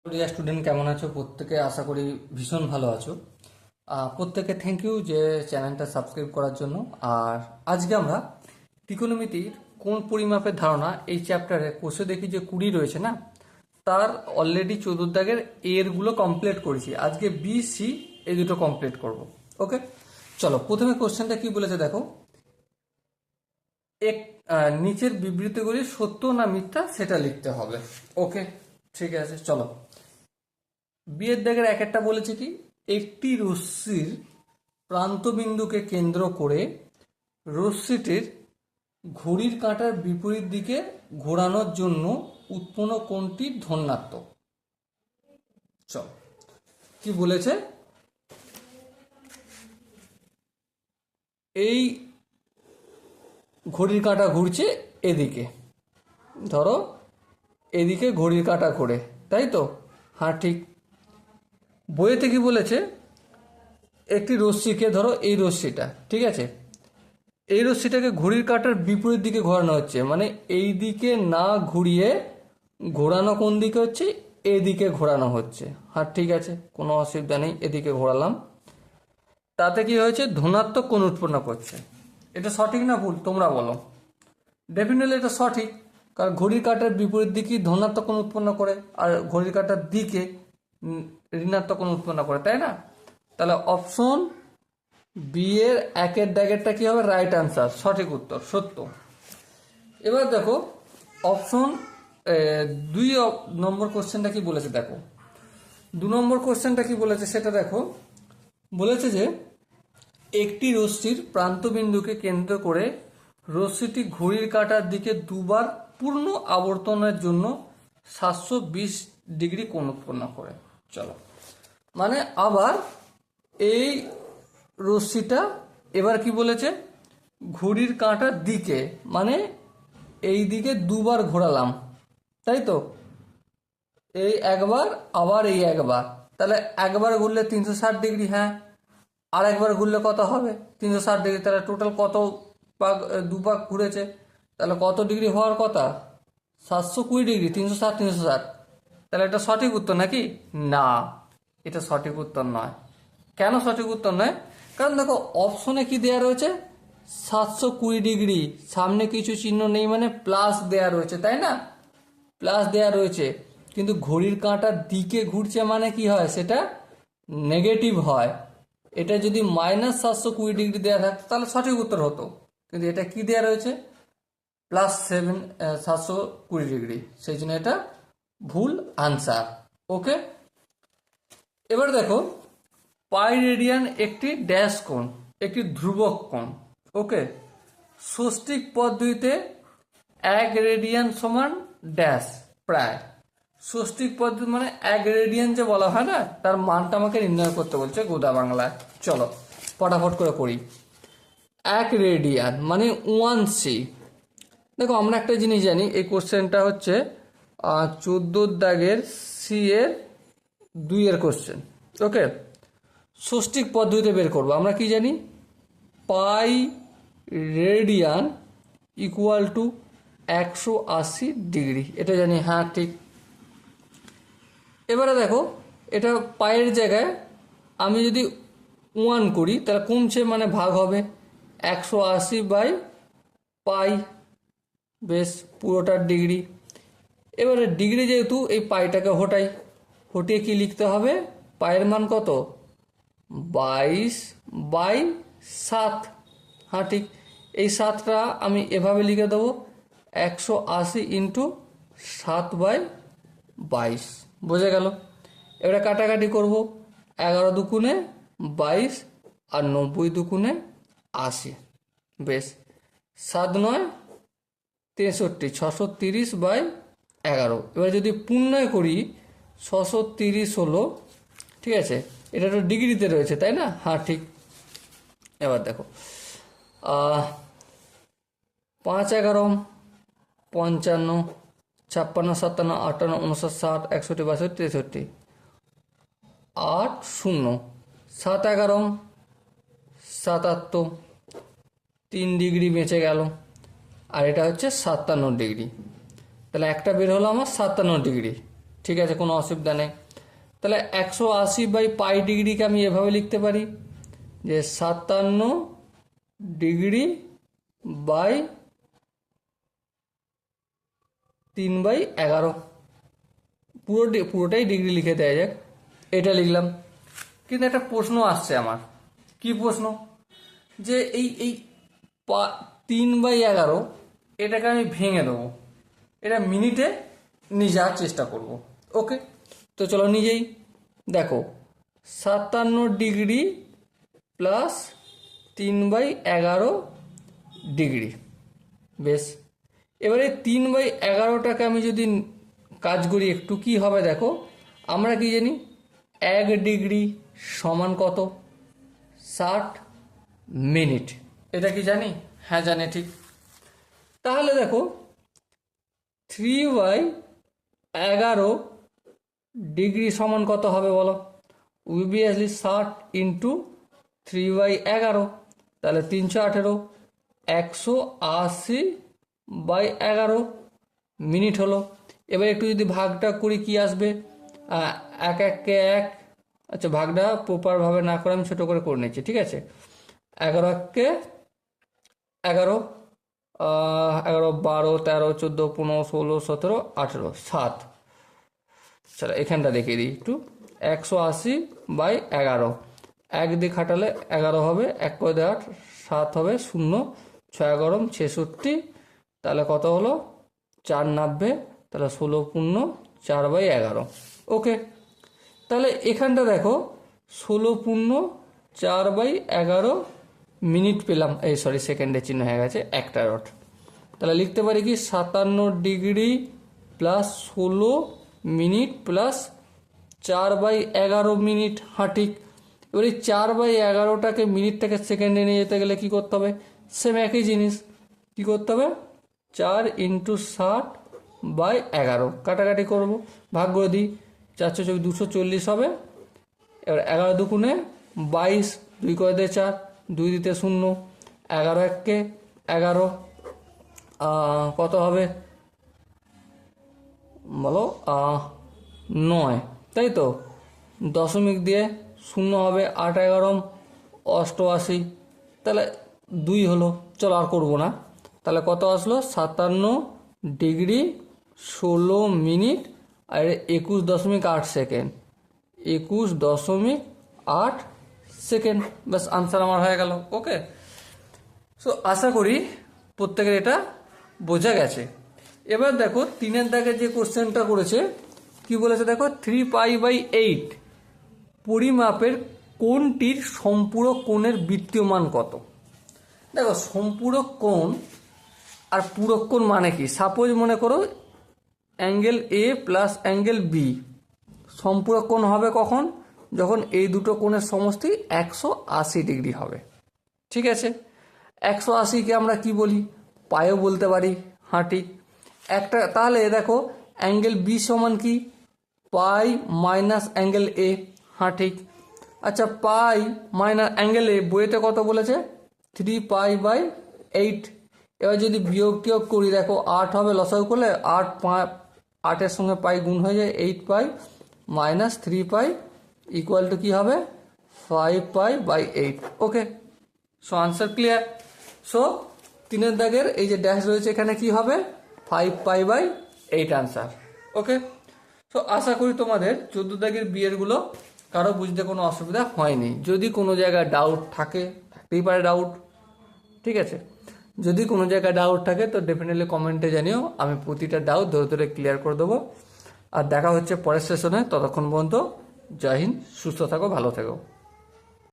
Dear student, কেমন আছো? প্রত্যেকে আশা করি ভীষণ ভালো আছো। প্রত্যেকে থ্যাংক ইউ যে চ্যানেলটা সাবস্ক্রাইব করার জন্য। আর আজকে আমরা ত্রিকোণমিতির কোন পরিমাপের ধারণা এই চ্যাপ্টারে কোষে দেখি যে 20 রয়েছে না, তার অলরেডি 14 দাগের এরগুলো কমপ্লিট করেছি। আজকে বি সি এই দুটো কমপ্লিট করব। ওকে, চলো প্রথমে কোশ্চেনটা কি বলেছে দেখো। এক নিচের বিবৃতিগুলি সত্য না মিথ্যা সেটা লিখতে হবে। ওকে, ঠিক আছে, চলো। বিয়ের দাগের এক একটা বলেছে কি, একটি রশ্মির প্রান্তবিন্দুকে কেন্দ্র করে রশ্মিটির ঘড়ির কাঁটার বিপরীত দিকে ঘোরানোর জন্য উৎপন্ন কোণটি ধনাত্মক। চল, কি বলেছে, এই ঘড়ির কাঁটা ঘুরছে এদিকে, ধরো এদিকে ঘড়ির কাঁটা ঘোরে, তাই তো? হ্যাঁ, ঠিক। বইয়েতে কি বলেছে, একটি রশ্মিকে, ধরো এই রশ্মিটা, ঠিক আছে, এই রশ্মিটাকে ঘড়ির কাঁটার বিপরীত দিকে ঘোরানো হচ্ছে, মানে এই দিকে না ঘুরিয়ে ঘোরানো কোন দিকে হচ্ছে, এদিকে ঘোরানো হচ্ছে। হ্যাঁ, ঠিক আছে, কোনো অসুবিধা নেই, এদিকে ঘোরালাম। তাতে কি হয়েছে, ধনাত্মক কোণ উৎপন্ন করছে। এটা সঠিক না ভুল তোমরা বলো? ডেফিনেটলি এটা সঠিক, কারণ ঘড়ির কাঁটার বিপরীত দিকে ধনাত্মক কোণ উৎপন্ন করে, আর ঘড়ির কাঁটার দিকে ঋণাত্মক কোণ উৎপন্ন করে, তাই না? তাহলে অপশন বি এর একের দাগেরটা কি হবে, রাইট আনসার, সঠিক উত্তর, সত্য। এবার দেখো অপশন 2 নম্বর কোশ্চেনটা কি বলেছে দেখো। 2 নম্বর কোশ্চেনটা কি বলেছে সেটা দেখো। বলেছে যে একটি রশ্মির প্রান্তবিন্দুকে কেন্দ্র করে রশ্মিটি ঘড়ির কাঁটার দিকে দুবার পূর্ণ আবর্তনের জন্য 720 ডিগ্রি কোণ উৎপন্ন করে। চলো, মানে আবার এই রশ্মিটা এবার কি বলেছে, ঘড়ির কাঁটার দিকে, মানে এই দিকে দুবার ঘোরালাম, তাই তো? এই একবার, আবার এই একবার, তাহলে একবার ঘুরলে 360 ডিগ্রি। হ্যাঁ, আর একবার ঘুরলে কত হবে, 360 ডিগ্রি। তাহলে টোটাল কত পাক, দুপাক ঘুরেছে, তাহলে কত ডিগ্রি হওয়ার কথা, 720 ডিগ্রি। 360 360, তাহলে এটা সঠিক উত্তর নাকি? না, এটা সঠিক উত্তর নয়। কেন সঠিক উত্তর নয়? কারণ দেখো অপশনে কি দেয়া রয়েছে, 720 ডিগ্রি, সামনে কিছু চিহ্ন নেই মানে প্লাস দেয়া রয়েছে, তাই না? প্লাস দেয়া রয়েছে, কিন্তু ঘড়ির কাঁটার দিকে ঘুরছে মানে কি হয়, সেটা নেগেটিভ হয়। এটা যদি -720 ডিগ্রি দেওয়া থাকতো তাহলে সঠিক উত্তর হতো, কিন্তু এটা কি দেওয়া রয়েছে, +720 ডিগ্রি, সেই জন্য এটা ভুল আনসার। ওকে, এবার দেখো পাই রেডিয়ান একটি ড্যাশ কোণ, একটি ধ্রুবক কোণ। ওকে, ষষ্ঠিক পদ্ধতিতে 1 রেডিয়ান সমান ড্যাশ প্রায়। ষষ্ঠিক পদ্ধতি মানে 1 রেডিয়ান যে বলা হয় না, তার মানটা আমাকে নির্ণয় করতে বলছে গোদা বাংলায়। চলো ফটাফট করে করি। 1 রেডিয়ান মানে 1 সি। দেখো আমরা একটা জিনিস জানি, এই কোশ্চেনটা হচ্ছে 14 দাগের সি এর 2 এর কোশ্চেন। ওকে, ষষ্ঠিক পদ্ধতিতে বের করবো। আমরা কি জানি, পাই রেডিয়ান ইকুয়াল টু 180 ডিগ্রি, এটা জানি। হ্যাঁ, ঠিক। এবারে দেখো এটা পায়ের জায়গায় আমি যদি 1 করি তাহলে কমছে, মানে ভাগ হবে 180/পাই, বেশ পুরোটার ডিগ্রি। এবারে ডিগ্রি যেহেতু, এই পাইটাকে হটিয়ে কি লিখতে হবে, পায়ের মান কত, 22/7। হ্যাঁ, ঠিক। এই 7টা আমি এভাবে লিখে দেবো, 180 ইন্টু 7/22, বোঝা গেল? এবারে কাটাকাটি করব, 11 দুগুণে 22 আর 90 দুগুণে 80, বেশ 7×9 = 63, 630/11। এবার যদি পূর্ণয় করি 630 হলো, ঠিক আছে, এটা তো ডিগ্রিতে রয়েছে তাই না? হ্যাঁ, ঠিক। এবার দেখো 5 11 55 56 57 58 59 60 61 62 63 8 0 7 11 77, 3 ডিগ্রি বেঁচে গেল, আর এটা হচ্ছে 57 ডিগ্রি। তাহলে একটা বের হলো আমার 57 ডিগ্রি, ঠিক আছে, কোনো অসুবিধা নেই। তাহলে 180/π ডিগ্রিকে আমি এভাবে লিখতে পারি যে 57°/3/11, পুরোটাই ডিগ্রি লিখে দেওয়া যাক, এটা লিখলাম। কিন্তু একটা প্রশ্ন আসছে আমার, কি প্রশ্ন, যে এই এই 3/11 এটাকে আমি ভেঙে দেবো, এটা মিনিটে নিয়ে যাওয়ার চেষ্টা করব। ওকে, তো চলো নিজেই দেখো, 57° প্লাস 3/11 বেশ। এবারে 3/11টাকে আমি যদি কাজ করি একটু, কি হবে দেখো, আমরা কি জানি 1° সমান কত, 60 মিনিট, এটা কি জানি? হ্যাঁ জানি, ঠিক। তাহলে দেখো 3/11 সমান কত হবে বলো? অবভিয়াসলি 60 ইন্টু 3/11, তাহলে 318, 180/11 মিনিট হলো। এবার একটু যদি ভাগটা করি কি আসবে, 1 1 1, আচ্ছা ভাগটা প্রপারভাবে না করে আমি ছোটো করে নিচ্ছি, ঠিক আছে। 11 1 11, 11 12 13 14 15 16 17 18 7, চলো এখানটা দেখিয়ে দিই একটু। 180/11, 1 দিয়ে খাটালে 11 হবে, 1 করে 8, 7 হবে, 0 6 11 66, তাহলে কত হলো 490, তাহলে 16 পূর্ণ 4/11। ওকে, তাহলে এখানটা দেখো 16 পূর্ণ 4/11 মিনিট পেলাম, এই সরি সেকেন্ডের চিহ্ন হয়ে গেছে, একটা ডট। তাহলে লিখতে পারি কি 57° প্লাস 16 মিনিট প্লাস 4/11 মিনিট। হ্যাঁ ঠিক। এবার এই 4/11টাকে মিনিটটাকে সেকেন্ডে নিয়ে যেতে গেলে কি করতে হবে? সেম একই জিনিস, কি করতে হবে? 4 × 60/11 কাটাকাটি করব, ভাগ করে দিই, 4 240 হবে। এবার 11 দুগুণে 22, 2 করে দিয়ে 4, 2 দিতে 0, 11 1 11, কত হবে বলো? 9, তাই তো। দশমিক দিয়ে 0 হবে, 8 11 88, তাহলে 2 হলো। চলো আর করবো না। তাহলে কত আসলো? 57° 16 মিনিট আর 21.8 সেকেন্ড, 21.8 সেকেন্ড। ব্যাস, আনসার আমার হয়ে গেল। ওকে, সো আশা করি প্রত্যেকের এটা বোঝা গেছে। এবার দেখো 3-এর দাগে যে কোশ্চেনটা করেছে, কি বলেছে দেখো, 3π/8 পরিমাপের কোণটির সম্পূরক কোণের বৃত্তীয় মান কত? দেখো সম্পূরক কোণ আর পূরক কোণ মানে কি? সাপোজ মনে করো angle A plus angle B সম্পূরক কোণ হবে কখন? যখন এই দুটো কোণের সমষ্টি 180° হবে। ঠিক আছে, 180কে আমরা কি বলি? পাইও বলতে পারি। হ্যাঁ ঠিক। একটা তাহলে দেখো অ্যাঙ্গেল বি সমান কি? পাই মাইনাস অ্যাঙ্গেল এ। হ্যাঁ ঠিক। আচ্ছা, পাই মাইনাস অ্যাঙ্গেল এ বইতে কত বলেছে? 3π/8। এবার যদি বিয়োগ টিয়োগ করি, দেখো 8 হবে, লসাগু করলে 8-8-এর সঙ্গে পাই গুণ হয়ে যায়, 8π মাইনাস 3π ইকুয়াল টু কি হবে? 5π/8। ওকে, সো আনসার ক্লিয়ার। সো 3-এর দাগের এই যে ড্যাশ রয়েছে এখানে কি হবে? 5π/8 আনসার। ওকে, সো আশা করি তোমাদের 14 দাগের বিয়েরগুলো কারো বুঝতে কোনো অসুবিধা হয়নি। যদি কোনো জায়গায় ডাউট থাকে, থাকতেই পারে ডাউট, ঠিক আছে, যদি কোনো জায়গায় ডাউট থাকে তো ডেফিনেটলি কমেন্টে জানিও, আমি প্রতিটা ডাউট ধরে ধরে ক্লিয়ার করে দেবো। আর দেখা হচ্ছে পরের সেশনে, ততক্ষণ পর্যন্ত জয় হিন্দ, সুস্থ থাকো, ভালো থেকো।